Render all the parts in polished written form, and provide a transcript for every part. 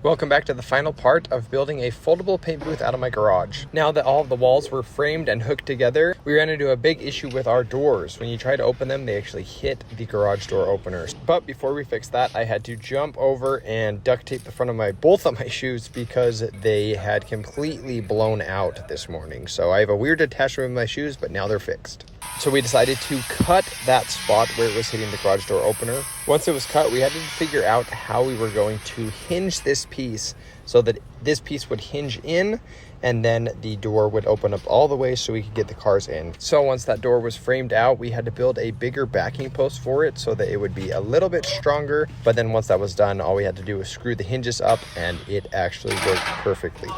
Welcome back to the final part of building a foldable paint booth out of my garage. Now that all of the walls were framed and hooked together, we ran into a big issue with our doors. When you try to open them, they actually hit the garage door openers. But before we fixed that, I had to jump over and duct tape the front of both of my shoes because they had completely blown out this morning. So I have a weird attachment with my shoes, but now they're fixed. So we decided to cut that spot where it was hitting the garage door opener. Once it was cut, we had to figure out how we were going to hinge this piece so that this piece would hinge in and then the door would open up all the way so we could get the cars in. So once that door was framed out, we had to build a bigger backing post for it so that it would be a little bit stronger. But then once that was done, all we had to do was screw the hinges up and it actually worked perfectly.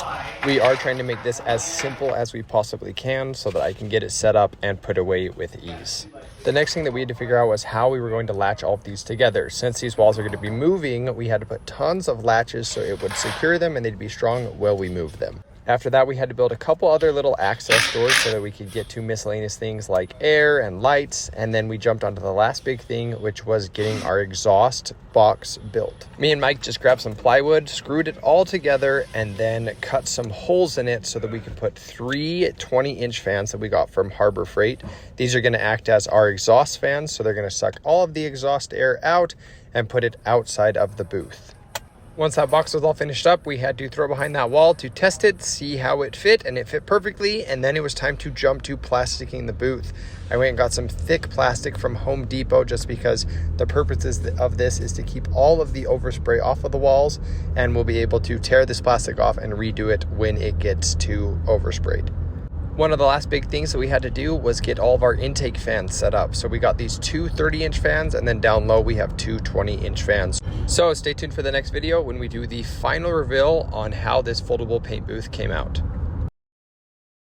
We are trying to make this as simple as we possibly can so that I can get it set up and put away with ease. The next thing that we had to figure out was how we were going to latch all of these together. Since these walls are going to be moving, we had to put tons of latches so it would secure them and they'd be strong while we move them. After that, we had to build a couple other little access doors so that we could get to miscellaneous things like air and lights. And then we jumped onto the last big thing, which was getting our exhaust box built. Me and Mike just grabbed some plywood, screwed it all together, and then cut some holes in it so that we could put 3 20-inch fans that we got from Harbor Freight. These are going to act as our exhaust fans, so they're going to suck all of the exhaust air out and put it outside of the booth. Once that box was all finished up, we had to throw behind that wall to test it, see how it fit, and it fit perfectly. And then it was time to jump to plasticking the booth. I went and got some thick plastic from Home Depot just because the purpose of this is to keep all of the overspray off of the walls, and we'll be able to tear this plastic off and redo it when it gets too oversprayed. One of the last big things that we had to do was get all of our intake fans set up. So we got these 2 30-inch fans, and then down low we have 2 20-inch fans. So stay tuned for the next video when we do the final reveal on how this foldable paint booth came out.